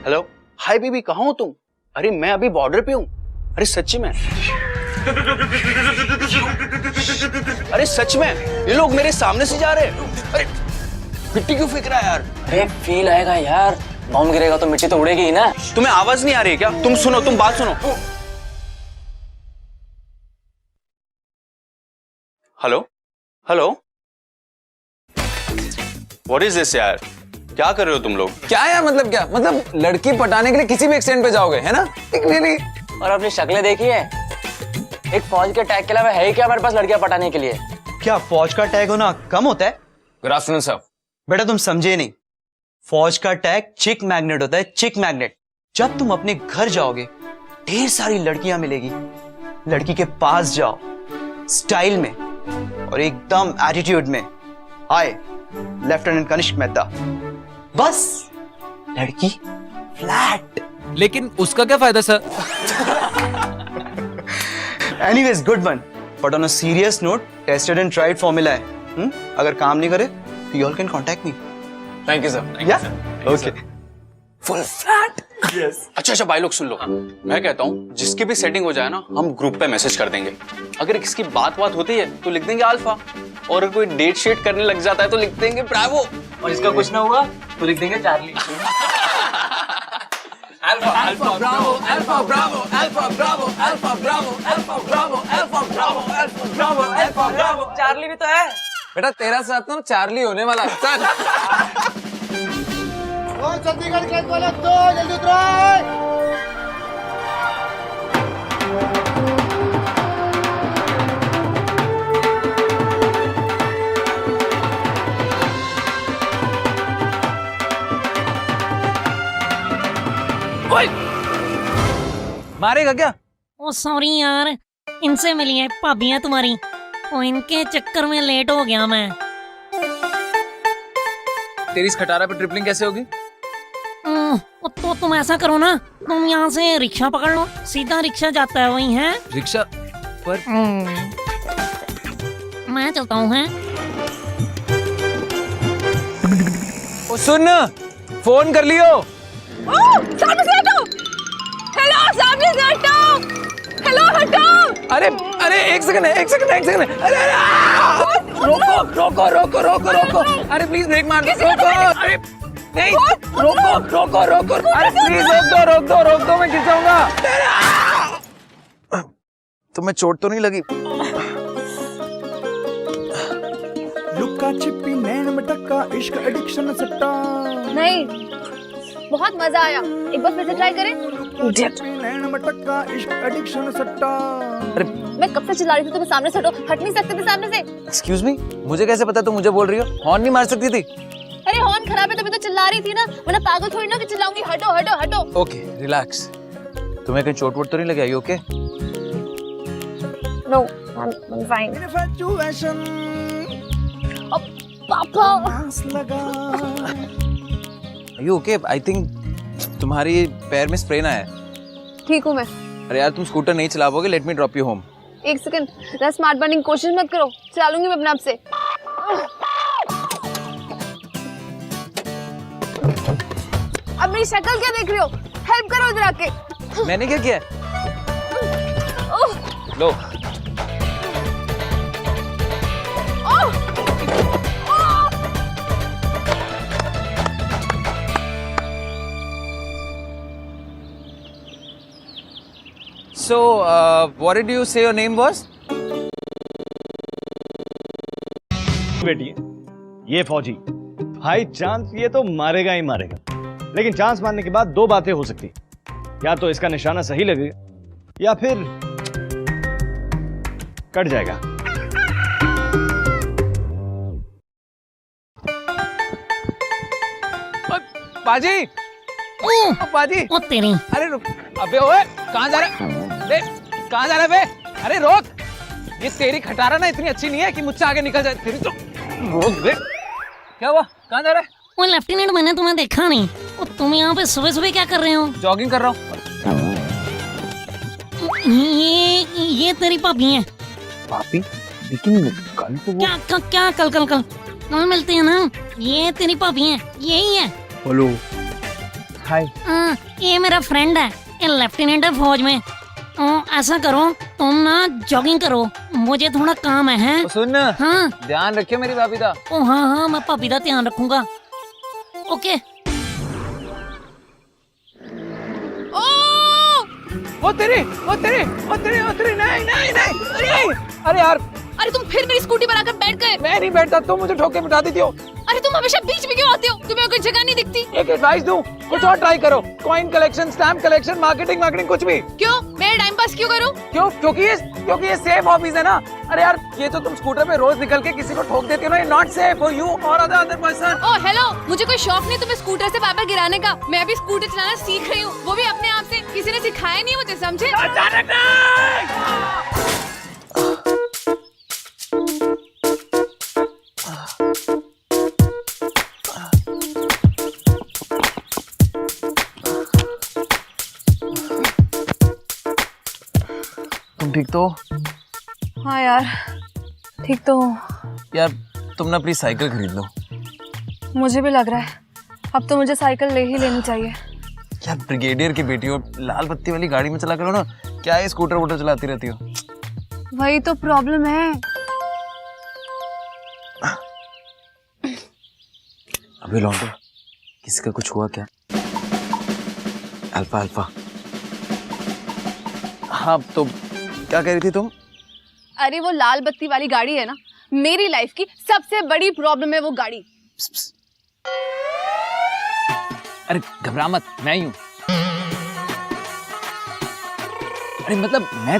Hello, hi baby, कहाँ हो तुम? अरे मैं अभी बॉर्डर पे हूँ। अरे सच्ची में, अरे सच में ये लोग मेरे सामने से जा रहे हैं। अरे मिट्टी क्यों फेंक रहा है यार? अरे फील आएगा यार, बॉम्ब गिरेगा तो मिट्टी तो उड़ेगी ही ना। तुम्हें आवाज नहीं आ रही है क्या? तुम सुनो, तुम बात सुनो। Hello hello, what is this यार? क्या कर रहे हो तुम लोग? क्या यार, मतलब क्या? मतलब लड़की पटाने के लिए किसी भी एक्सटेंड पे जाओगे, है ना? रियली? और अपनी शक्लें देखिए, एक फौज के टैग के अलावा है ही क्या हमारे पास लड़कियां पटाने के लिए? क्या फौज का टैग होना कम होता है? Good afternoon sir. बेटा तुम समझे नहीं, फौज का टैग चिक मैग्नेट होता है, चिक मैग्नेट। जब तुम अपने घर जाओगे ढेर सारी लड़कियां मिलेगी, लड़की के पास जाओ स्टाइल में और एकदम एटीट्यूड में, हाय लेफ्टिनेंट कनिष्क मेहता, बस लड़की फ्लैट। लेकिन उसका क्या फायदा sir? Anyways good one, but on a serious note, tested and tried formula है। अगर काम नहीं करे you all can contact me. Thank you sir. Yeah? Okay. Full flat. अच्छा भाई लोग सुन लो, मैं कहता हूँ जिसकी भी सेटिंग हो जाए ना, हम ग्रुप पे मैसेज कर देंगे। अगर किसकी बात होती है तो लिख देंगे अल्फा, और अगर कोई डेट शेट करने लग जाता है तो लिख देंगे ब्रावो, और इसका कुछ ना हुआ तो लिख देंगे Charlie. Alpha alpha Bravo, alpha Bravo, alpha Bravo, alpha Bravo, alpha Bravo, alpha Bravo, alpha Bravo, alpha Bravo. Charlie भी तो है बेटा, तेरा साथ ना चार्ली होने वाला है। चल चंडीगढ़ के वाले दो जल्दी उतरो। मारेगा क्या? ओ सॉरी यार, इनसे मिली है भाभियां तुम्हारी, ओ इनके चक्कर में लेट हो गया मैं। तेरी इस खटारा पे ट्रिपलिंग कैसे होगी? तो तुम ऐसा करो ना, तुम यहाँ से रिक्शा पकड़ लो, सीधा रिक्शा जाता है वहीं है। रिक्शा पर? मैं चलता हूँ है। ओ सुन, फोन कर लियो। सामने से हटो। हेलो, सामने से हटो। हेलो, हटो। अरे अरे एक सेकंड है, एक सेकंड है, एक सेकंड है। अरे अरे रोको रोको रोको रोको रोको, अरे प्लीज ब्रेक मार दो, रोको। अरे नहीं, रोको रोको रोको, अरे प्लीज रोक दो, मैं गिर जाऊंगा। तुम्हें चोट तो नहीं लगी? लुक्का छिपी नैन मटक्का इश्क एडिक्शन सट्टा। नहीं, बहुत मजा आया, एक बार फिर से ट्राई करें। नैन मटक्का इश्क एडिक्शन सट्टा। अरे मैं कब से चिल्ला रही थी, तुम्हें सामने से हटो, हट नहीं सकते थे सामने से। एक्सक्यूज मी, मुझे कैसे पता तुम मुझे बोल रही हो? हॉर्न नहीं मार सकती थी? अरे हॉर्न खराब है, तभी तो चिल्ला रही थी ना, वरना पागल थोड़ी ना कि चिल्लाऊंगी। हटो हटो हटो। Okay relax. तुम्हें कहीं चोट वोट तो नहीं लगी? Are okay? No, I am fine. इन्फ्लुएशन पापा, आस लगा। Are you okay? I think तुम्हारी पैर में स्प्रेन आया है। ठीक हूँ मैं। अरे यार तुम स्कूटर नहीं चला पाओगे, let me drop you home. एक सेकंड, ज़रा स्मार्ट बनने की कोशिश मत करो, चला लूंगी मैं अपने आप से। अब मेरी शक्ल क्या देख रही हो? हेल्प करो इधर आके। मैंने क्या किया? लो। So, what did you say your name was? बेटी, ये फौजी हाई चांस ये तो मारेगा ही मारेगा, लेकिन चांस मारने के बाद दो बातें हो सकती, या तो इसका निशाना सही लगेगा या फिर कट जाएगा। बाजी, बाजी, ओ तेरी, अरे रुक, अबे ओए, कहाँ जा रहा है? कहाँ जा रहा है बे? अरे रोक, ये तेरी खटारा ना इतनी अच्छी नहीं है कि मुझसे आगे निकल जाए। तेरी तो रोक बे। क्या हुआ? कहाँ जा रहा है? वो लेफ्टिनेंट, मैंने तुम्हें देखा नहीं। ओ तुम यहाँ पे सुबह सुबह क्या कर रहे हो? जॉगिंग कर रहा हूँ। ये तेरी भाभी है? पापी? लेकिन कल तो वो क्या कल मिलते हैं ना। ये तेरी भाभी है, यही है। बोलो हाय। ये मेरा फ्रेंड है, ये लेफ्टिनेंट है फौज में। ऐसा करो, तुम ना जॉगिंग करो, मुझे थोड़ा काम है, हैं? सुन, हाँ ध्यान रखियो मेरी भाभी दा। ओ हाँ हाँ, मैं भाभी का ध्यान रखूंगा। ओके। ओ तेरे नहीं नहीं नहीं, अरे यार, अरे तुम फिर मेरी स्कूटी पर आकर बैठ गए। मैं नहीं बैठता, तुम मुझे ठोक के बिठा देती हो। अरे तुम हमेशा बीच में क्यों आते हो? तुम्हें कोई जगह नहीं दिखती? एक एडवाइस दूं, कुछ और ट्राई करो, coin collection, stamp collection, marketing कुछ भी। क्यों? मैं टाइम पास क्यों करूं? क्यों? क्योंकि ये सेफ हॉबीज है ना। अरे यार, ये तो तुम स्कूटर पे रोज निकल के किसी को ठोक देती हो ना, ये नॉट सेफ फॉर यू और अदर पर्सन। ओह हेलो, मुझे कोई शौक नहीं तुम्हें स्कूटर से पापा गिराने का। मैं अभी स्कूटर चलाना सीख रही हूँ, वो भी अपने आप से, किसी ने सिखाया नहीं मुझे, समझे? अचानक नहीं। तुम ठीक तो? हाँ यार, ठीक तो हूँ। यार तुम ना प्लीज साइकिल खरीद लो। मुझे भी लग रहा है अब तो मुझे साइकिल ले ही लेनी चाहिए। यार ब्रिगेडियर की बेटी हो, लाल बत्ती वाली गाड़ी में चला करो ना, क्या है स्कूटर वोटर चलाती रहती हो। वही तो प्रॉब्लम है। अभी लौटो, किसी का कुछ हुआ क्या? Alpha alpha. हाँ तो क्या कह रही थी तुम? अरे वो लाल बत्ती वाली गाड़ी है ना, मेरी लाइफ की सबसे बड़ी प्रॉब्लम है वो गाड़ी। अरे घबरा मत, मैं ही हूं। अरे मतलब मैं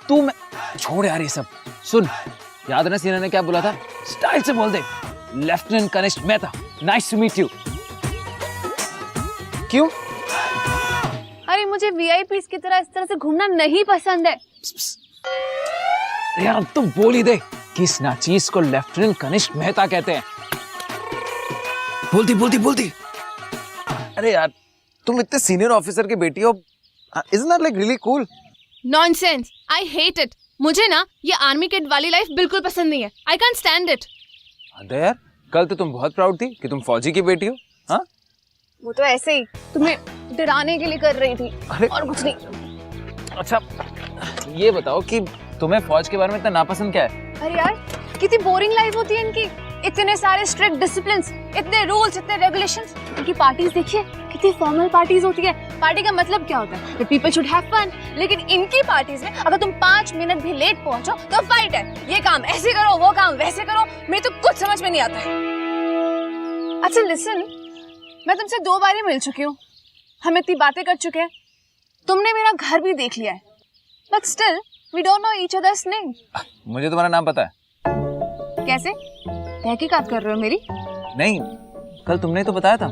तू मैं छोड़ यार ये सब। सुन, याद है ना सीना ने क्या बोला था? स्टाइल से बोल दे, lieutenant Kanishk Mehta, nice to meet you. क्यों? अरे मुझे वीआईपीज़ की तरह इस तरह से घूमना नहीं पसंद है। यार तुम बोल ही दे, किस नाचीज को लेफ्टिनेंट कनिष्क मेहता कहते हैं। बोलती। अरे यार तुम इतने सीनियर ऑफिसर की बेटी हो, isn't that like really cool? Nonsense, I hate it. मुझे ना ये आर्मी किड वाली लाइफ बिल्कुल पसंद नहीं है। I can't stand it. अरे यार, कल तो तुम बहुत प्राउड थी कि तुम फौजी की बेटी हो। हाँ, वो तो ऐसे ही तुम्हें डराने के लिए कर रही थी, अरे और कुछ नहीं। अच्छा ये बताओ कि तुम्हें फौज के बारे में इतना नापसंद क्या है? अरे यार कितनी बोरिंग लाइफ होती है इनकी, इतने सारे स्ट्रिक्ट डिसिप्लिन्स, इतने रूल्स, इतने रेगुलेशंस। इनकी पार्टीज देखिए, कितनी फॉर्मल पार्टीज होती है। पार्टी का मतलब क्या होता है? People should have fun. लेकिन इनकी पार्टीज में अगर तुम 5 मिनट भी लेट पहुंचो तो फाइट है। ये काम ऐसे करो, वो काम वैसे करो। मेरे तो कुछ समझ में नहीं आता है। अच्छा लिसन, मैं तुमसे 2 बार ही मिल चुकी हूँ, हम इतनी बातें कर चुके हैं, तुमने मेरा घर भी देख लिया है, but still we don't know each others name. मुझे तुम्हारा नाम पता है। कैसे? तहकीकात कर रहे हो मेरी? नहीं, कल तुमने तो बताया था।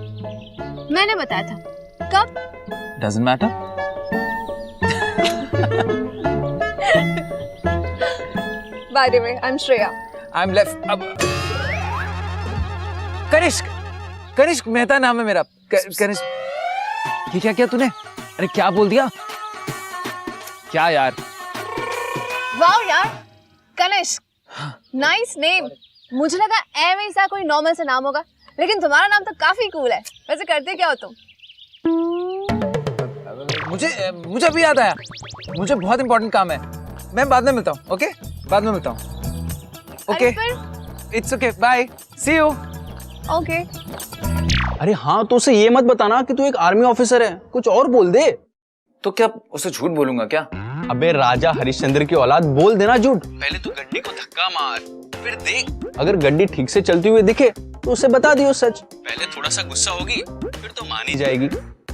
मैंने बताया था। कब? Doesn't matter. By the way, I'm Shreya. I'm left. अब कनिष्क मेहता नाम है मेरा। कनिष्क। ये क्या किया तूने? अरे क्या बोल दिया? क्या यार? वाओ यार, कनिष्क, नाइस नेम। मुझे लगा एम सा कोई नॉर्मल सा नाम होगा, लेकिन तुम्हारा नाम तो काफी कूल है। वैसे करते क्या हो तुम? मुझे अभी याद आया, मुझे बहुत इंपॉर्टेंट काम है, मैं बाद में मिलता हूँ। ओके, बाद में मिलता हूँ। Okay, it's okay, bye, see you. Okay. अरे हाँ, तो उसे ये मत बताना कि तू एक आर्मी ऑफिसर है, कुछ और बोल दे। तो क्या उसे झूठ बोलूंगा क्या? अबे राजा हरिश्चंद्र की औलाद, बोल देना झूठ। पहले तो गड्डी को धक्का मार, फिर देख, अगर गड्डी ठीक से चलती हुई दिखे तो उसे बता दियो सच। पहले थोड़ा सा गुस्सा होगी, फिर तो मान ही जाएगी।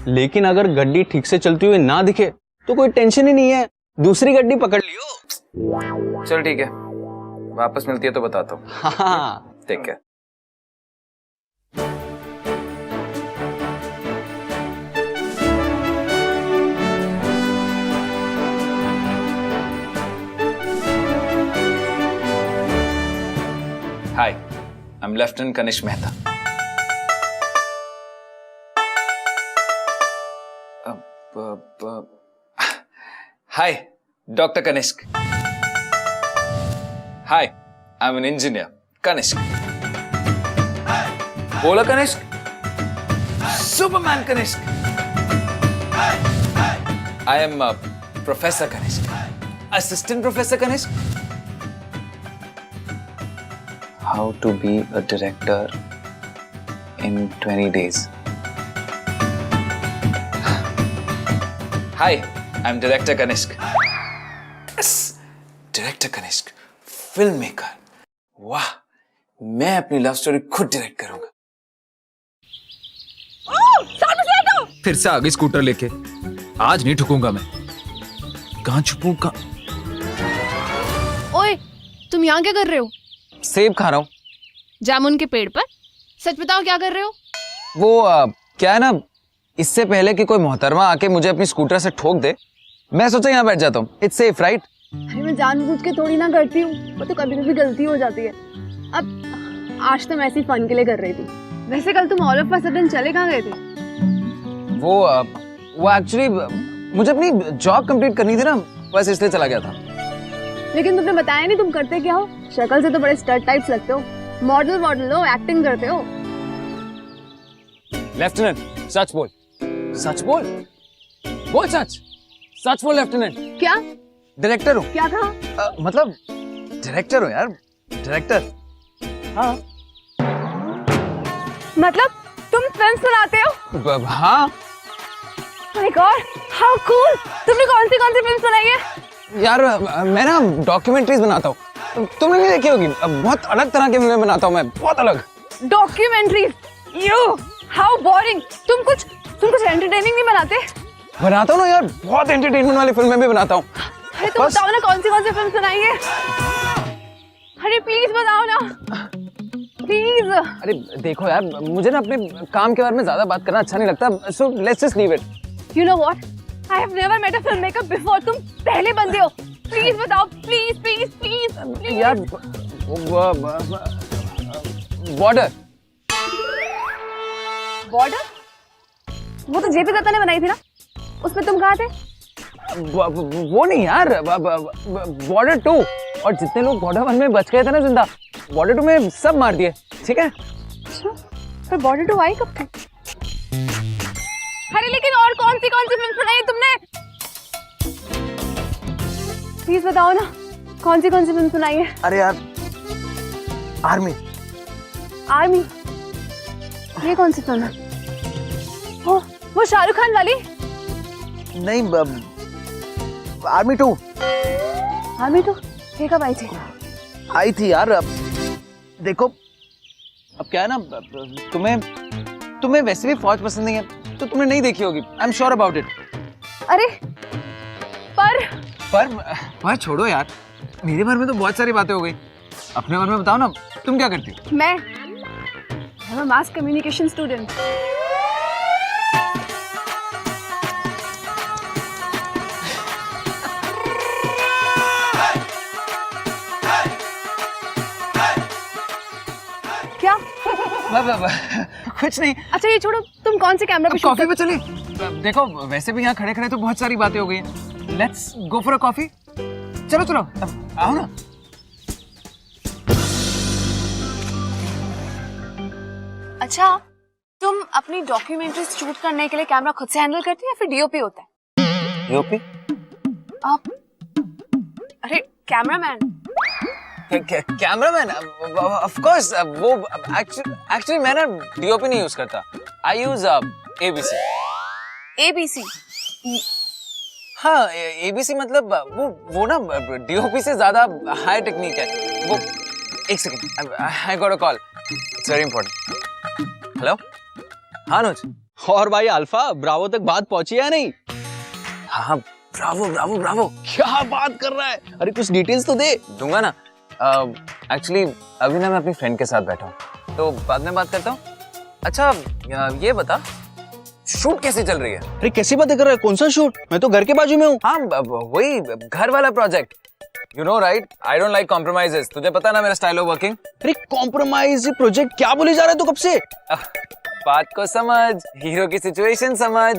लेकिन अगर गड्डी ठीक से चलती हुई ना दिखे तो कोई टेंशन ही नहीं है, दूसरी गड्डी पकड़ लियो। चल ठीक है, वापस मिलती है तो बताता हूँ। हाँ, ठीक है। Hi, I'm Lieutenant Kanish Mehta. Hi, Dr. Kanishk. Hi, I'm an engineer, Kanishk. बोला Kanishka, Superman Kanishk. I am Professor Kanishk. Assistant Professor Kanishk. How to be a director in 20 days. Hi, I'm Director Kanishk. Yes, Director Kanishk, filmmaker. वाह, मैं अपनी love story खुद direct करूंगा। फिर से आ गई scooter लेके। आज नहीं ठुकूंगा मैं। कहाँ छुपूंगा? ओए, तुम यहाँ क्या कर रहे हो? सेब खा रहा हूँ। जामुन के पेड़ पर? सच बताओ क्या कर रहे हो? वो क्या है ना, इससे पहले कि कोई मोहतरमा आके मुझे अपनी स्कूटर से ठोक दे, मैं सोचा यहाँ बैठ जाता हूँ। It's safe, right? अरे मैं जानबूझ के थोड़ी ना करती हूँ, वो तो कभी कभी गलती हो जाती है। अब आज तो मैं ऐसी फन के लिए कर रही थी। वैसे कल तुम ऑल ऑफ अ सडन चले कहाँ गए थे? वो एक्चुअली मुझे अपनी जॉब कंप्लीट करनी थी ना, बस इसलिए चला गया था। लेकिन तुमने बताया नहीं तुम करते क्या हो? शक्ल से तो बड़े स्टड टाइप्स लगते हो। मॉडल हो, एक्टिंग करते हो। लेफ्टिनेंट, सच बोल। सच बोल। बोल सच। सच बोल लेफ्टिनेंट। क्या? डायरेक्टर हूँ। क्या कहा? मतलब डायरेक्टर हूँ यार, डायरेक्टर। हाँ। मतलब तुम फिल्म्स बनाते हो? हाँ। My God, how cool! तुमने कौन सी फिल्म्स बनाई है? यार मैं ना डॉक्यूमेंट्रीज बनाता हूँ। तुमने नहीं देखी होगी, बहुत अलग तरह की फिल्में बनाता हूँ मैं, बहुत अलग। डॉक्यूमेंट्रीज? You, how boring! तुम कुछ एंटरटेनिंग नहीं बनाते? बनाता हूँ ना यार, बहुत एंटरटेनमेंट वाली फिल्में भी बनाता हूँ। अरे तुम बताओ ना कौन सी फिल्म बनाई है? अरे प्लीज बताओ ना, प्लीज। अरे देखो यार, मुझे ना अपने काम के बारे में ज्यादा बात करना अच्छा नहीं लगता, so let's just leave it. You know what? I have never met a filmmaker before. तुम पहले बंदे हो। प्लीज बताओ, प्लीज प्लीज प्लीज। यार बॉर्डर। बॉर्डर? वो तो जेपी दत्ता ने बनाई थी ना? उसमें तुम कहाँ थे? वो नहीं यार, बॉर्डर 2। और जितने लोग बॉर्डर 1 में बच गए थे ना जिंदा, बॉर्डर 2 में सब मार दिए, ठीक है? अच्छा, पर बॉर्डर 2 आई कब थी? अरे लेकिन और कौन सी फिल्म बनाई तुमने? प्लीज बताओ ना, कौन सी फिल्म बनाई है? अरे यार, आर्मी। आर्मी? ये कौन सी फिल्म है? वो शाहरुख खान वाली? नहीं, आर्मी 2। आर्मी 2? ये कब आई थी? आई थी यार। अब देखो, अब क्या है ना, तुम्हें वैसे भी फौज पसंद नहीं है, तो तुमने नहीं देखी होगी। I am sure about it. अरे पर छोड़ो यार, मेरे बारे में तो बहुत सारी बातें हो गई। अपने बारे में बताओ ना, तुम क्या करती हो? मैं मास कम्युनिकेशन स्टूडेंट। क्या? कुछ नहीं। अच्छा ये छोड़ो, तुम कौन से कैमरा पे शूट कॉफी पे चले? देखो वैसे भी यहाँ खड़े खड़े तो बहुत सारी बातें हो गई हैं। Let's go for a coffee. चलो चलो, अब आओ ना। अच्छा, तुम अपनी डॉक्यूमेंट्री शूट करने के लिए कैमरा खुद से हैंडल करती हो या फिर डीओपी होता है? डीओपी? आप? अरे कैमरामैन। कैमरामैन? Of course. वो एक्चुअली मैं ना डीओपी नहीं यूज करता। आई यूज एबीसी। एबीसी? हाँ, एबीसी मतलब वो ना डीओपी से ज्यादा हाई टेक्निक है वो। एक second, I got a call, it's very important. Hello, हाँ अनुज। और भाई अल्फा, ब्रावो तक बात पहुंची है नहीं? हाँ, ब्रावो ब्रावो ब्रावो। क्या बात कर रहा है? अरे कुछ डिटेल्स तो दे। दूंगा ना। एक्चुअली अभी ना मैं अपनी फ्रेंड के साथ बैठा हूँ, तो बाद में बात करता हूँ। अच्छा ये बता, शूट कैसी चल रही है? अरे कैसी बातें कर रहा है? कौन सा शूट? मैं तो घर के बाजू में हूँ। हाँ, वही घर वाला project. You know right, I don't like compromises. तुझे पता ना मेरा स्टाइल ऑफ वर्किंग। अरे कॉम्प्रोमाइज प्रोजेक्ट क्या बोले जा रहा है तू कब से? बात को समझ, हीरो की सिचुएशन समझ।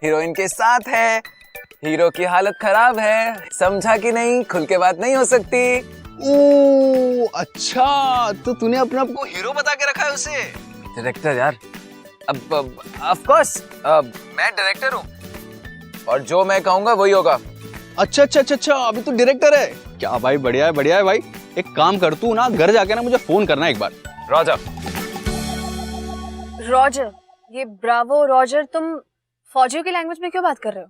हीरोइन के साथ है, हीरो की हालत खराब है, समझा कि नहीं? खुल के बात नहीं हो सकती। ओ अच्छा, तो तूने अपने आप को हीरो बता के रखा है उसे? डायरेक्टर यार, अब ऑफ कोर्स मैं डायरेक्टर हूँ और जो मैं कहूँगा वही होगा। अच्छा अच्छा अच्छा अच्छा, अभी तू डायरेक्टर है क्या भाई? बढ़िया है भाई। एक काम कर, तू ना घर जाके ना मुझे फोन करना एक बार। राजा रॉजर, ये ब्रावो रॉजर, तुम फौजियों की लैंग्वेज में क्यों बात कर रहे हो?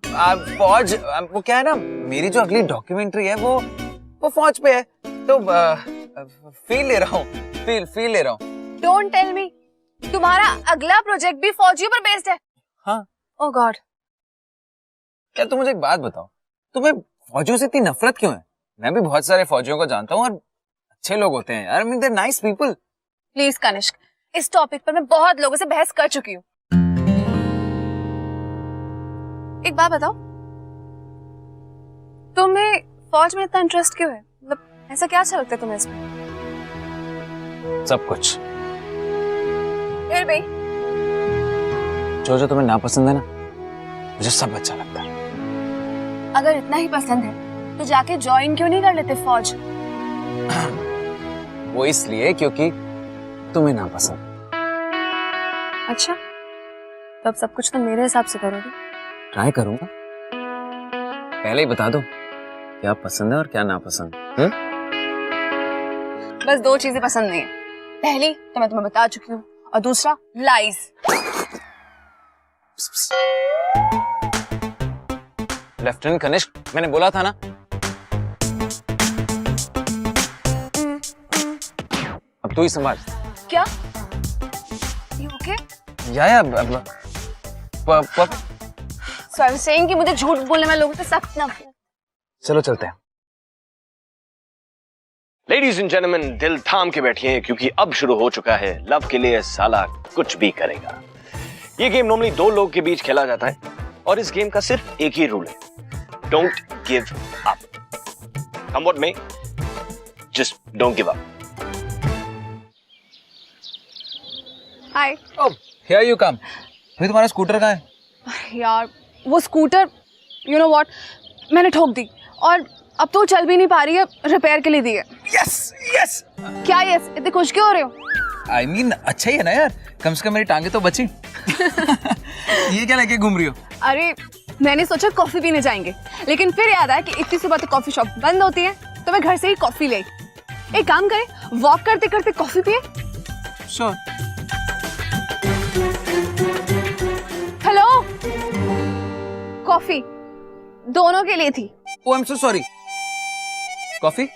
फौज, वो क्या है ना, मेरी जो अगली डॉक्यूमेंट्री है वो फौज पे है, तो फील ले रहा हूँ, फील ले रहा हूँ। डोंट टेल मी, तुम्हारा अगला प्रोजेक्ट भी फौजियों पर बेस्ड है? हाँ। ओह गॉड। क्या तुम मुझे एक बात बताओ, तुम्हें फौजियों से इतनी नफरत क्यों है? मैं भी बहुत सारे फौजियों को जानता हूँ और अच्छे लोग होते हैं यार, I mean they nice people. Please Kanishk, इस टॉपिक पर मैं बहुत लोगों से बहस कर चुकी हूँ। एक बात बताओ, तुम्हें फौज में इतना इंटरेस्ट क्यों है? मतलब ऐसा क्या अच्छा लगता है तुम्हें इसमें? सब कुछ। फिर भी जो तुम्हें नापसंद है ना, मुझे सब अच्छा लगता है। अगर इतना ही पसंद है तो जाके ज्वाइन क्यों नहीं कर लेते फौज? वो इसलिए क्योंकि तुम्हें नापसंद। अच्छा, तब सब कुछ तो मेरे हिसाब से करोगे? ट्राई करूंगा, पहले ही बता दो क्या पसंद है और क्या नापसंद। बस दो चीजें पसंद नहीं है, पहली तो मैं तुम्हें बता चुकी हूँ और दूसरा लाइज। लेफ्टिनेंट कनिष्क, मैंने बोला था ना। अब तू ही संभाल। क्या? You okay? या So I was saying कि मुझे झूठ बोलने वाले लोगों से सख्त नफरत। चलो चलते हैं। लेडीज एंड जेंटलमैन, दिल थाम के बैठिए क्योंकि अब शुरू हो चुका है लव के लिए साला कुछ भी करेगा। ये गेम नॉर्मली दो लोग के बीच खेला जाता है और इस गेम का सिर्फ एक ही रूल है, don't give up. Come what may, just don't give up. Hi. Oh, here you come. भाई तुम्हारा स्कूटर कहाँ है? यार वो स्कूटर, यू नो व्हाट, मैंने ठोक दी और अब तो चल भी नहीं पा रही है, रिपेयर के लिए दी है। Yes yes. क्या यस? इतने खुश क्यों हो रहे हो? आई मीन अच्छा ही है ना यार, कम से कम मेरी टांगे तो बची। ये क्या लेके घूम रही हो? अरे मैंने सोचा कॉफी पीने जाएंगे, लेकिन फिर याद आया कि इतनी सुबह तो कॉफी शॉप बंद होती है, तो मैं घर से ही कॉफी ले आई। एक काम करें, वॉक करते करते कॉफी पिए। श्योर। हेलो, कॉफी दोनों के लिए थी। Oh I am so sorry. Coffee?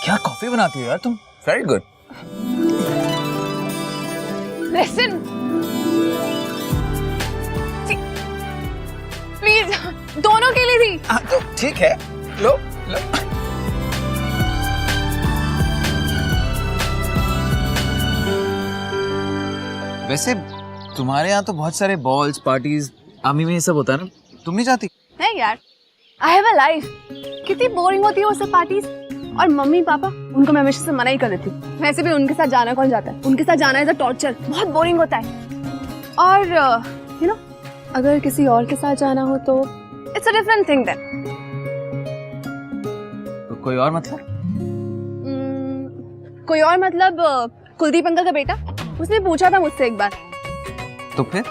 क्या कॉफी बनाती हो यार तुम, वेरी गुड। लिसन प्लीज, दोनों के लिए थी। तो ठीक है, लो लो। वैसे तुम्हारे यहाँ तो बहुत सारे बॉल्स पार्टीज, आर्मी में ये सब होता है ना, तुम नहीं जाती? नहीं यार, आई हैव अ लाइफ। कितनी बोरिंग होती है वो सब पार्टीज, और मम्मी पापा उनको मैं हमेशा से मना ही कर देती हूँ। वैसे भी उनके साथ जाना कौन जाता है? उनके साथ जाना इज अ टॉर्चर, बहुत बोरिंग होता है। और यू नो, अगर किसी और के साथ जाना हो तो it's a different thing then. तो कोई और मतलब? कोई और मतलब कुलदीप अंकल का बेटा, उसने पूछा था मुझसे एक बार, तो फिर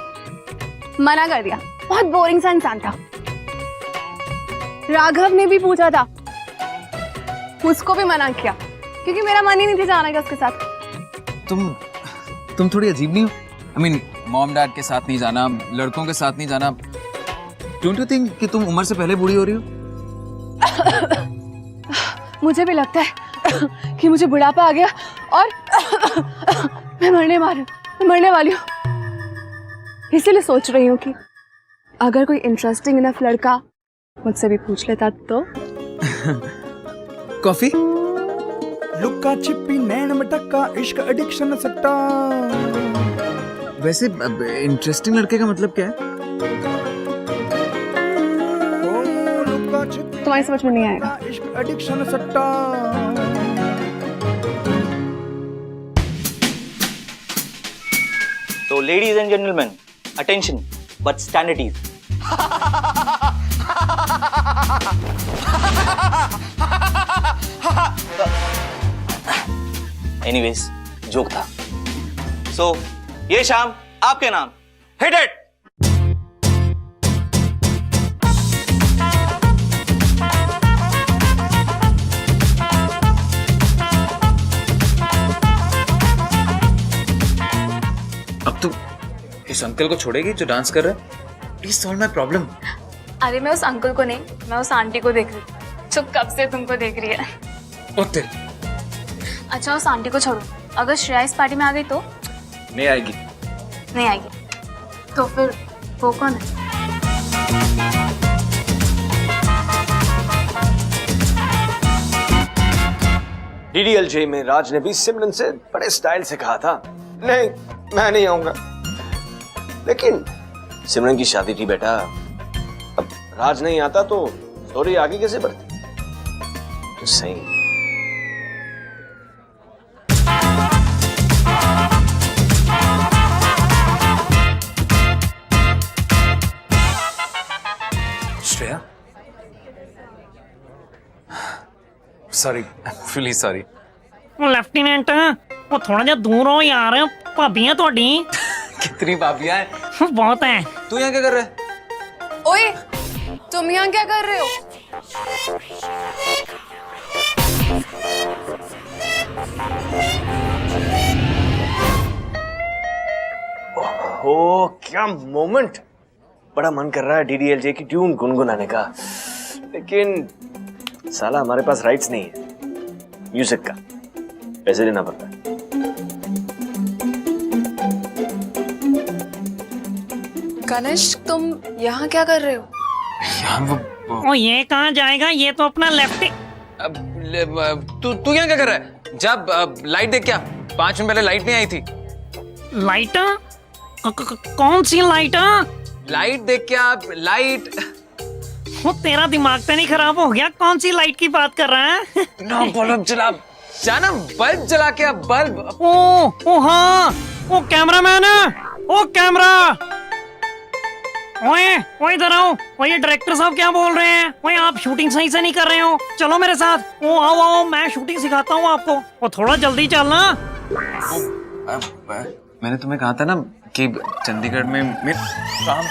मना कर दिया। बहुत बोरिंग सा इंसान था। राघव ने भी पूछा था, उसको भी मना किया क्योंकि मेरा मन ही नहीं था जाने का उसके साथ। तुम थोड़ी अजीब नहीं हो? आई मीन मॉम डैड के साथ नहीं जाना, लड़कों के साथ नहीं जाना। डोंट यू थिंक कि तुम उम्र से पहले बूढ़ी हो रही हो? मुझे भी लगता है कि मुझे बुढ़ापा आ गया और मैं मरने वाली हूँ। इसीलिए सोच रही हूँ कि अगर कोई इंटरेस्टिंग इनफ लड़का मुझसे भी पूछ लेता तो। कॉफी? लुक्का छिपी नैन मटक्का इश्क एडिक्शन सट्टा। वैसे इंटरेस्टिंग लड़के का मतलब क्या है? ओ लुक्का छिपी तुम्हारी समझ में नहीं आएगा। इश्क एडिक्शन सट्टा। So, ladies and gentlemen, attention, but stand at ease. Anyways joke था। सो ये शाम आपके नाम। Hit it. अब तू इस अंकल को छोड़ेगी जो डांस कर रहा है? Please solve my problem. अरे मैं उस अंकल को नहीं, मैं उस आंटी को देख रही हूँ जो कब से तुमको देख रही है। ओ तेरे, अच्छा उस आंटी को छोड़ो, अगर श्रेया इस पार्टी में आ गई तो? नहीं आएगी। नहीं आएगी तो फिर वो कौन है? DDLJ में राज ने भी सिमरन से बड़े स्टाइल से कहा था, नहीं मैं नहीं आऊंगा, लेकिन सिमरन की शादी थी बेटा। अब राज नहीं आता तो स्टोरी आगे कैसे बढ़ती? तो सही। Shreya, sorry, really sorry. Lieutenant वो थोड़ा जिहा दूर हो यार, भाबियां ਤੁਹਾਡੀ कितनी भाभियां हैं? बहुत है। तू यहाँ क्या कर रहा है? ओए, तुम यहाँ क्या कर रहे हो? ओ क्या मोमेंट! बड़ा मन कर रहा है DDLJ की ट्यून गुनगुनाने का, लेकिन साला हमारे पास राइट्स नहीं है म्यूजिक का, पैसे देना पड़ता है। गणेश, तुम यहाँ क्या कर रहे हो? ओ ये कहाँ जाएगा, ये तो अपना लेफ्टी। तू यहाँ क्या कर रहा है? जब लाइट देख, क्या 5 मिनट पहले लाइट नहीं आई थी? लाइट? कौन सी लाइट? लाइट देख क्या, लाइट। वो तेरा दिमाग तो नहीं खराब हो गया? कौन सी लाइट की बात कर रहा है? ना बल्ब जला, जाना बल्ब जला के, अब बल्ब। ओ हाँ, वो कैमरामैन है, ओ कैमरा। ओए ओए इधर आओ। ओए ये डायरेक्टर साहब क्या बोल रहे हैं? ओए आप शूटिंग सही से नहीं कर रहे हो, चलो मेरे साथ। ओ आओ आओ, मैं शूटिंग सिखाता हूँ आपको। वो थोड़ा जल्दी चलना। मैंने तुम्हें कहा था ना कि चंडीगढ़ में काम,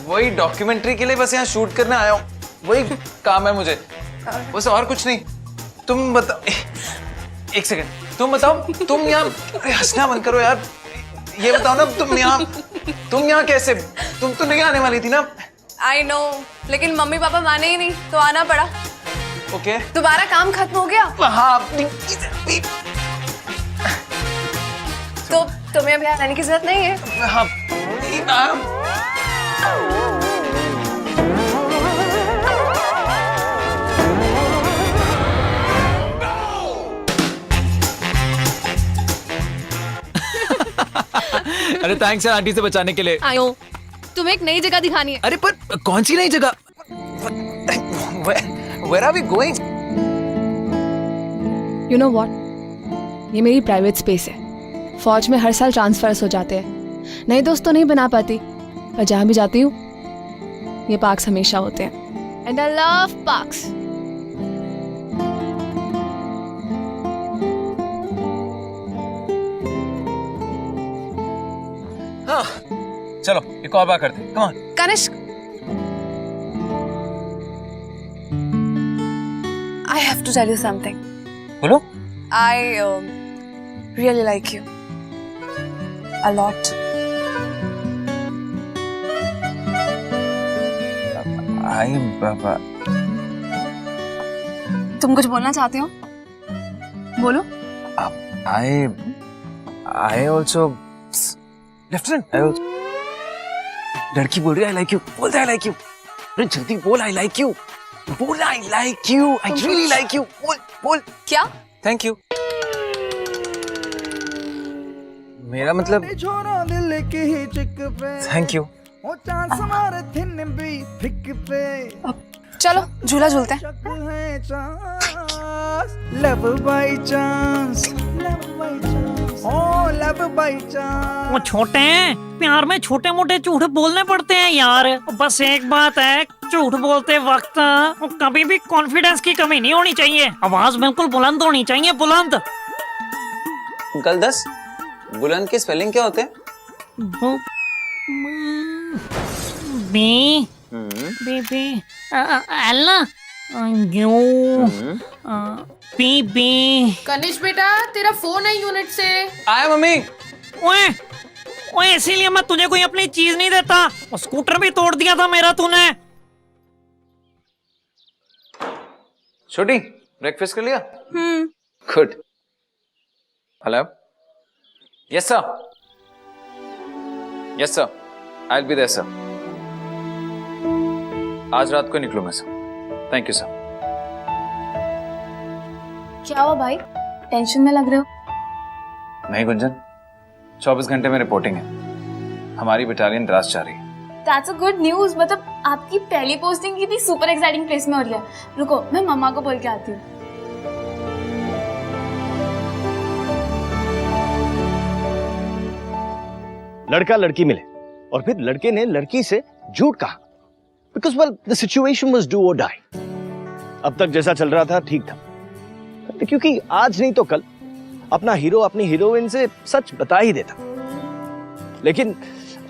वही डॉक्यूमेंट्री के लिए बस यहाँ शूट करने आया हूँ, वही काम है मुझे, बस और कुछ नहीं। तुम बताओ, एक सेकंड, तुम बताओ, तुम यहाँ, हंसना बंद करो यार, ये बताओ ना, तुम यहाँ कैसे? तुम तो नहीं आने वाली थी ना? आई नो, लेकिन मम्मी पापा माने ही नहीं तो आना पड़ा। ओके, तुम्हारा काम खत्म हो गया हाँ। तो तुम्हें अभी आने की जरूरत नहीं है। हाँ, अरे थैंक्स यार आंटी से बचाने के लिए। आयो, तुम्हें एक नई जगह दिखानी है। अरे पर कौन सी नई जगह? Where are we going? You know what? ये मेरी प्राइवेट स्पेस है। फौज में हर साल ट्रांसफर्स हो जाते हैं, नए दोस्त तो नहीं बना पाती, पर जहाँ भी जाती हूँ ये पार्क्स हमेशा होते हैं। And I love parks. हाँ, चलो एक और बार करते हैं। Come on. Kanishk, I have to tell you something. बोलो। I really like you a lot. बाबा, तुम कुछ बोलना चाहते हो? बोलो। I also, lieutenant, I also, लड़की बोल रही है I like you, बोल दे I like you, अरे जल्दी बोल I like you, बोल I like you, I really like you, बोल। क्या? Thank you। मेरा मतलब छोरा दिल की चिक पे, थैंक यू। ओ चांस मारे थिन भी फिक पे, चलो झूला झूलते हैं। शक है chance, love by chance, love by chance. Oh love by chance. वो छोटे हैं, प्यार में छोटे मोटे झूठ बोलने पड़ते हैं यार। बस एक बात है, झूठ बोलते वक्त वो कभी भी कॉन्फिडेंस की कमी नहीं होनी चाहिए। आवाज बिल्कुल बुलंद होनी चाहिए, बुलंद। अंकल 10 बुलंद के स्पेलिंग क्या होते हैं? B B B L U B B. Kanishk बेटा, तेरा फोन है यूनिट से। आया मम्मी। ओए ओए, इसीलिए मैं तुझे कोई अपनी चीज नहीं देता। वो स्कूटर भी तोड़ दिया था मेरा तूने। छोटी ब्रेकफास्ट कर लिया? Good. Hello. Yes sir. Yes sir, I will be there sir. आज रात को निकलूंगा सर। Thank you sir. क्या हुआ भाई, टेंशन में लग रहे हो? नहीं गुंजन, 24 घंटे में रिपोर्टिंग है। हमारी बटालियन द्रास जा रही है। That's a good news। मतलब आपकी पहली पोस्टिंग की भी सुपर एक्साइटिंग प्लेस में हो रही है। रुको, मैं मम्मा को बोल के आती हूँ। लड़का लड़की मिले और फिर लड़के ने लड़की से झूठ कहा, because well the situation was do और डाई। अब तक जैसा चल रहा था ठीक था, क्योंकि आज नहीं तो कल अपना हीरो अपनी हीरोइन से सच बता ही देता। लेकिन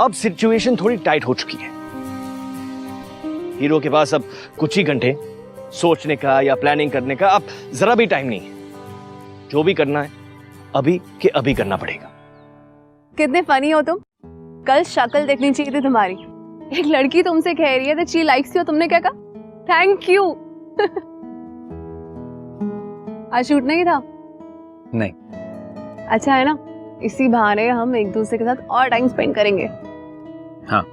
अब सिचुएशन थोड़ी टाइट हो चुकी है। हीरो के पास अब कुछ ही घंटे सोचने का या प्लानिंग करने का अब जरा भी टाइम नहीं है। जो भी करना है अभी के अभी करना पड़ेगा। कितने फनी हो तुम। कल शक्ल देखनी चाहिए थी तुम्हारी। एक लड़की तुमसे कह रही है that she likes you, तुमने क्या कहा? Thank you. आज शूट नहीं था? नहीं। अच्छा है ना, इसी बहाने हम एक दूसरे के साथ और टाइम स्पेंड करेंगे। हाँ।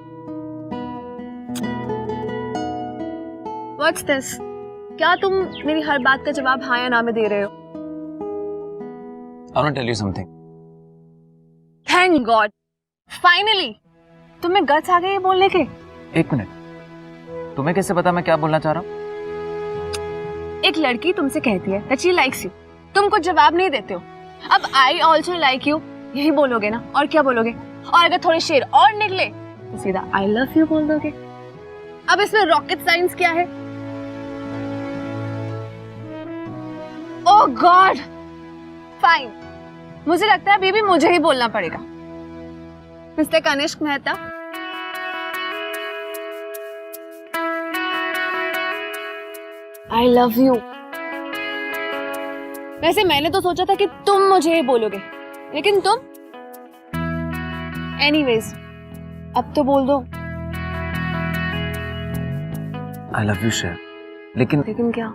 What's this? क्या तुम मेरी हर बात का जवाब हाँ या ना में दे रहे हो? I want to tell you something. Thank God! Finally! तुम्हें गट्स आ गए ये बोलने के? एक मिनट, तुम्हें कैसे पता मैं क्या बोलना चाह रहा हूँ? एक लड़की तुमसे कहती है that she likes you, तुम कुछ जवाब नहीं देते हो। अब I also like you यही बोलोगे ना, और क्या बोलोगे? और अगर थोड़े शेर और निकले तो सीधा I love you बोल दोगे। अब इसमें रॉकेट साइंस क्या है? Oh God! Fine, मुझे लगता है अभी भी मुझे ही बोलना पड़ेगा। Mister Kanishk Mehta, I love you। वैसे मैंने तो सोचा था कि तुम मुझे ही बोलोगे, लेकिन तुम एनीवेज अब तो बोल दो। I love you शेर, लेकिन क्या?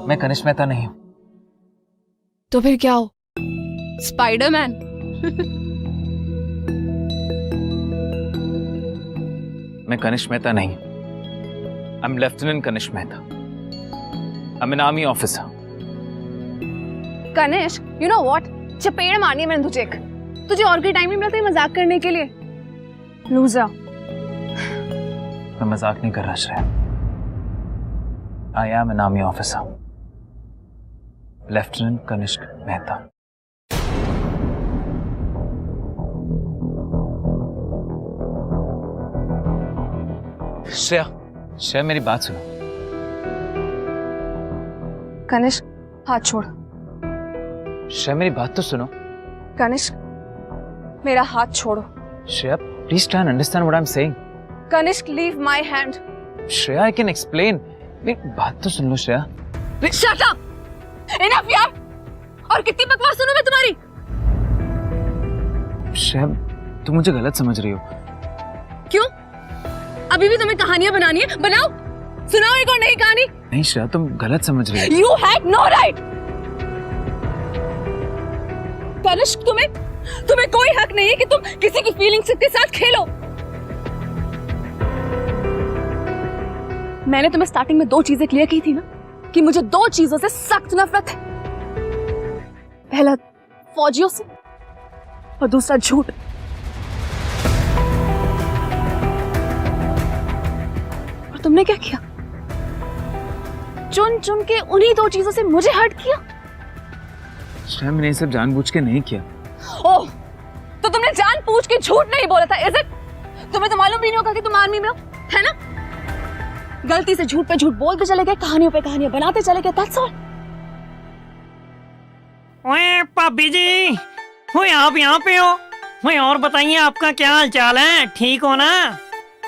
मैं कनिष्क मेहता नहीं हूँ। तो फिर क्या हो? स्पाइडरमैन? मैं कनिष्क मेहता नहीं हूँ। I'm Lieutenant Kanishka Mehta. I'm an army officer। Kanishka, you know what? चपेड़ मारनी है मैंने तुझे एक। तुझे और कोई टाइम नहीं मिलता मजाक करने के लिए? लूजर। मैं मजाक नहीं कर रहा Shreya. I am an army officer। Lieutenant Kanishk Mehta. Shreya मेरी बात सुनो। कनिष्क, हाथ छोड़। श्रेया मेरी बात तो सुनो। कनिष्क, मेरा हाथ छोड़ो। Shreya please try and understand what I am saying. Kanishk, leave my hand. Shreya I can explain. मेरी बात तो सुन लो श्रेया। Shut up! इनफ यार! और कितनी बकवास सुनूं मैं तुम्हारी? श्रेया तुम मुझे गलत समझ रही हो। क्यों? अभी भी तुम्हें कहानियां बनानी है? बनाओ, सुनाओ एक और नई कहानी। नहीं श्रेया तुम गलत समझ रही हो। You had no right। Kanishka, तुम्हें कोई हक नहीं है कि तुम किसी की फीलिंग्स के साथ खेलो। मैंने तुम्हें स्टार्टिंग में 2 चीजें क्लियर की थी ना कि मुझे 2 चीजों से सख्त नफरत है। पहला फौजियों से और दूसरा झूठ। और तुमने क्या किया? चुन चुन के उन्हीं 2 चीजों से मुझे हर्ट किया। श्रेया, मैंने ये सब जानबूझ के नहीं किया। ओह, तो तुमने जानबूझ के झूठ नहीं बोला था, इज इट? तुम्हें तो मालूम भी नहीं होगा कि तुम आर्मी में हो, है ना? गलती से झूठ पे झूठ बोलते चले गए, कहानियों पे कहानियां बनाते चले गए, दैट्स ऑल। ओए भाभी जी, ओए आप यहाँ पे हो? ओए और बताइए आपका क्या हाल चाल है, ठीक हो ना?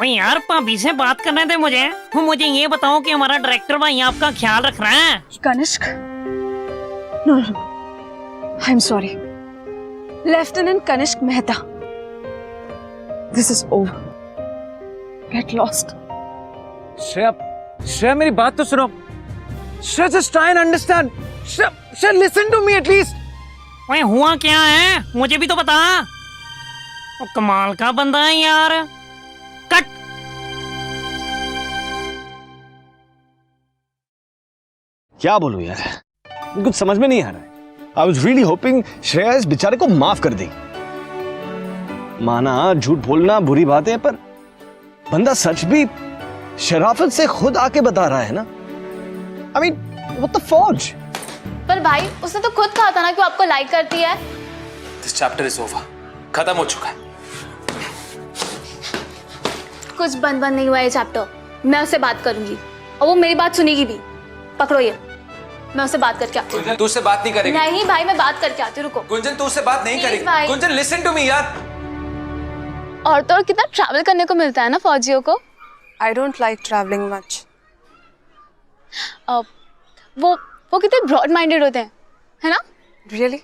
ओए यार भाभी से बात करने दे मुझे। मुझे ये बताओ कि हमारा डायरेक्टर भाई आपका ख्याल रख रहा है? Kanishk, no, I am sorry, lieutenant Kanishk Mehta, this is over, get lost. Shreya, Shreya मेरी बात तो सुनो। Shreya, just try and understand. Shreya, listen to me at least. ओए हुआ क्या है, मुझे भी तो बता। ओ, कमाल का बंदा है यार। कट। क्या बोलूं यार, कुछ समझ में नहीं आ रहा है। I was really hoping Shreya इस बेचारे को माफ कर देगी। माना झूठ बोलना बुरी बात है, पर बंदा सच भी शराफत से खुद आके बता रहा है ना। आई मीन व्हाट द फौज। पर भाई, उसने तो खुद कहा था ना कि वो आपको लाइक करती है। दिस चैप्टर इज ओवर, खत्म हो चुका है। कुछ बंद नहीं हुआ ये चैप्टर। मैं उससे बात करूंगी और वो मेरी बात सुनेगी भी। पकड़ो ये, मैं उससे बात करके आती हूँ। गुंजन, तू उससे बात नहीं करेगी। नहीं भाई, मैं बात करके आती हूँ, रुको। गुंजन, तू उससे बात नहीं Please करेगी। भाई। गुंजन, लिसन टू मी यार। और तो और कितना ट्रैवल करने को मिलता है ना फौजियों को। I don't like travelling much. वो कितने ब्रॉड माइंडेड होते हैं, है ना? रियली?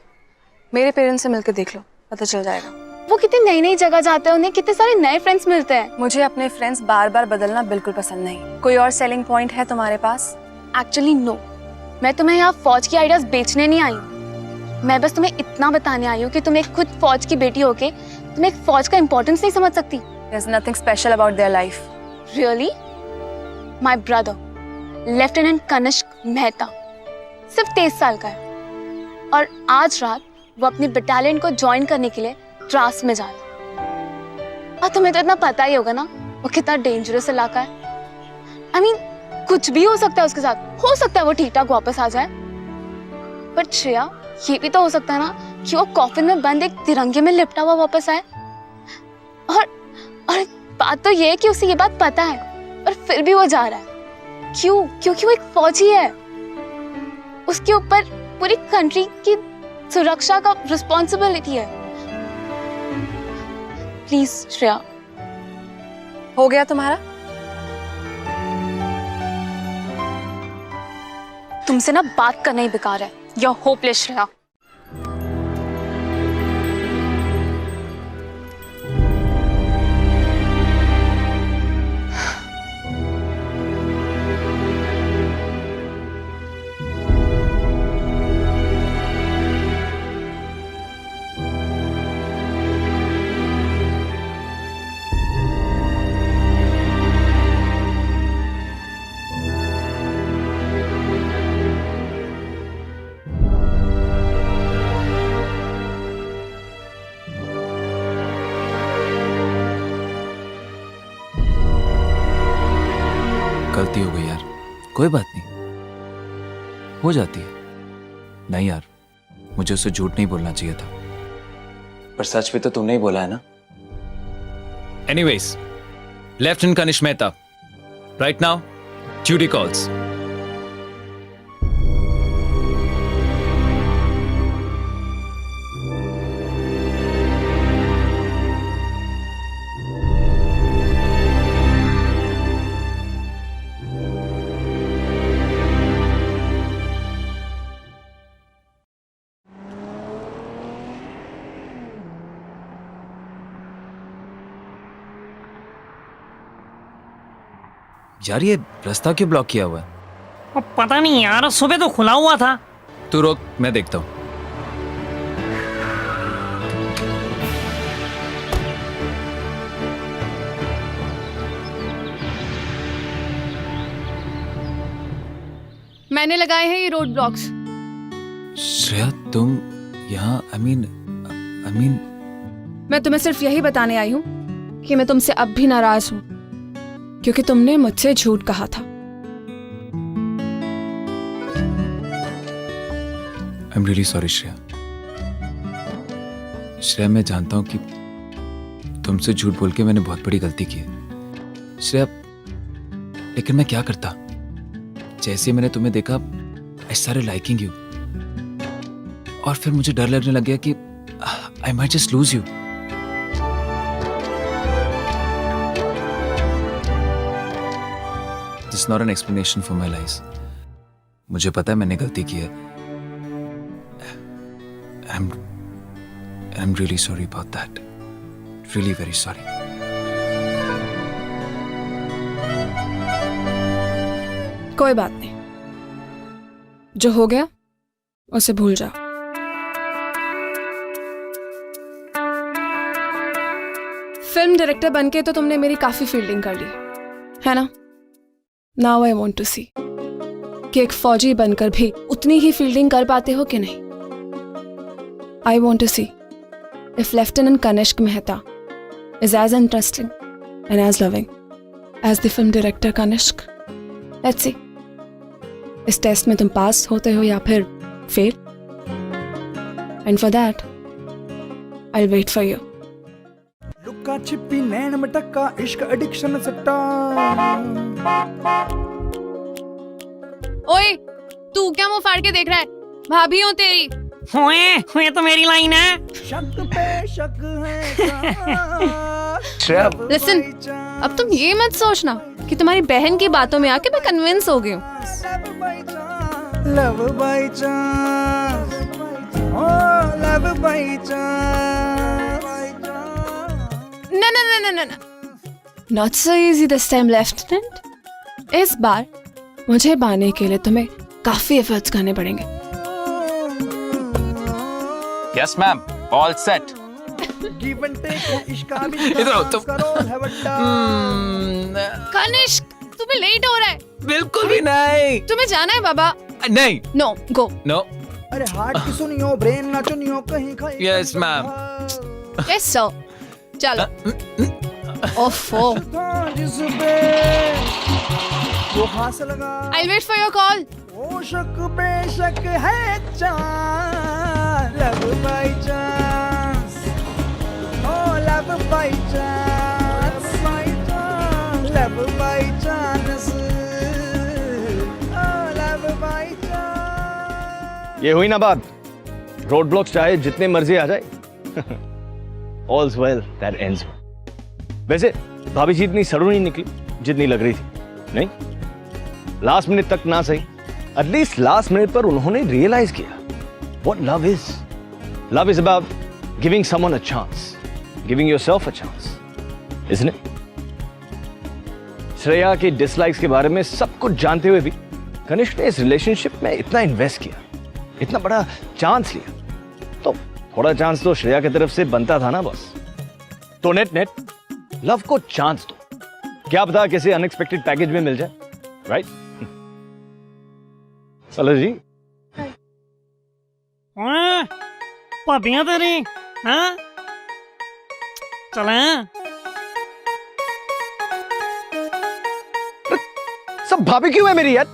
मेरे पेरेंट्स से मिलकर देख लो, पता चल जाएगा। वो कितनी नई नई जगह जाते हैं, उन्हें कितने सारे नए फ्रेंड्स मिलते हैं। मुझे अपने फ्रेंड्स बार बार बदलना बिल्कुल पसंद नहीं। कोई और सेलिंग पॉइंट है तुम्हारे पास? एक्चुअली नो, मैं तुम्हें यहाँ फौज की आइडियाज बेचने नहीं आई हूँ। मैं बस तुम्हें इतना बताने आई हूँ कि तुम एक खुद फौज की बेटी होके तुम एक फौज का इंपॉर्टेंस नहीं समझ सकती। There's nothing special about their life. Really? My brother, lieutenant Kanishk Mehta, सिर्फ 23 साल का है और आज रात वो अपनी बटालियन को ज्वाइन करने के लिए द्रास में जा रहा है। और तुम्हें तो इतना पता ही होगा ना वो कितना डेंजरस इलाका है। I mean, कुछ भी हो सकता है उसके साथ। हो सकता है वो ठीक ठाक वापस आ जाए, बट श्रेया, ये भी तो हो सकता है ना कि वो कॉफिन में बंद एक तिरंगे में लिपटा हुआ वापस आए। और बात तो ये है कि उसे ये बात पता है और फिर भी वो जा रहा है। क्यों? क्योंकि वो एक फौजी है। उसके ऊपर पूरी कंट्री की सुरक्षा का रिस्पॉन्सिबिलिटी है। प्लीज श्रेया। हो गया तुम्हारा? तुमसे ना बात करना ही बेकार है। You are hopeless Shreya. गलती हो गई यार, कोई बात नहीं, हो जाती है। नहीं यार, मुझे उसे झूठ नहीं बोलना चाहिए था। पर सच भी तो तुमने ही बोला है ना। Anyways, lieutenant Kanishk Mehta, right now duty calls. यार ये रास्ता क्यों ब्लॉक किया हुआ है? अब पता नहीं यार, सुबह तो खुला हुआ था। तू रोक, मैं देखता हूँ। मैंने लगाए हैं ये रोड ब्लॉक्स। श्रेया तुम यहाँ आई मीन मैं तुम्हें सिर्फ यही बताने आई हूँ कि मैं तुमसे अब भी नाराज हूँ, क्योंकि तुमने मुझसे झूठ कहा था। I am really sorry Shreya. Shreya मैं जानता हूँ कि तुमसे झूठ बोल के मैंने बहुत बड़ी गलती की है श्रेया, लेकिन मैं क्या करता। जैसे मैंने तुम्हें देखा आई स्टार्टेड लाइकिंग यू, और फिर मुझे डर लगने लग गया कि I might just lose you. This is not an explanation for my life. मुझे पता है मैंने गलती की है। I'm really sorry about that. Really very sorry. कोई बात नहीं, जो हो गया उसे भूल जाओ। फिल्म डायरेक्टर बनके तो तुमने मेरी काफी फील्डिंग कर ली है ना। नाउ आई वांट टू सी कि एक फौजी बनकर भी उतनी ही फील्डिंग कर पाते हो कि नहीं। I want to see if Lieutenant Kanishk Mehta is as interesting and as loving as the film director Kanishk. Let's see. इस टेस्ट में तुम पास होते हो या फिर fail. And for that, I'll wait for you. लुक्का छिपी नैन मटक्का इश्क एडिक्शन सट्टा। ओए, तू क्या मुंह फाड़ के देख रहा है? भाभी हूँ तेरी। हुए तो मेरी लाइन है। शक पे शक है। श्रेया, Listen, अब तुम ये मत सोचना कि तुम्हारी बहन की बातों में आके मैं कन्विंस हो गई हूँ। Love by chance, oh love by chance. No, no, no, no, no, no. Not so easy this time, Lieutenant. इस बार मुझे पाने के लिए तुम्हें काफी एफर्ट्स करने पड़ेंगे। yes ma'am, all set. Give and take Ishka भी इधर आओ तुम। करो है वड्डा। कनिष्क, तुम्हें लेट हो रहा है। बिल्कुल भी नहीं। तुम्हें जाना है बाबा। नहीं। नो, गो। नो। अरे हार्ट की सुनियो, ब्रेन ना चुनियो, कहीं खाई। Yes, ma'am. यस सर, चलो। ओफो। जिस पे वो हाथ लगा। I'll wait for your call. ओ शक पे शक है chance, love by chance, oh love by chance, love by chance, oh love by chance. ये हुई ना बात। रोड ब्लॉक्स चाहे जितने मर्जी आ जाए, ऑल्स वेल दैट एंड्स वेल। वैसे भाभी जी इतनी सड़ू नहीं निकली जितनी लग रही थी। नहीं, लास्ट मिनट तक ना सही, एटलीस्ट लास्ट मिनट पर उन्होंने रियलाइज किया what love is. Love is about giving someone a chance, giving yourself a chance, isn't it? Shreya की डिसलाइक्स के बारे में सब कुछ जानते हुए भी कनिष्क ने इस रिलेशनशिप में इतना इन्वेस्ट किया, इतना बड़ा चांस लिया, तो थोड़ा चांस तो श्रेया की तरफ से बनता था ना बॉस। तो नेट लव को चांस दो, क्या पता किसी अनएक्सपेक्टेड पैकेज में मिल जाए, राइट? चलो जी। भाभियां तेरी, हाँ चले। सब भाभी क्यों है मेरी यार?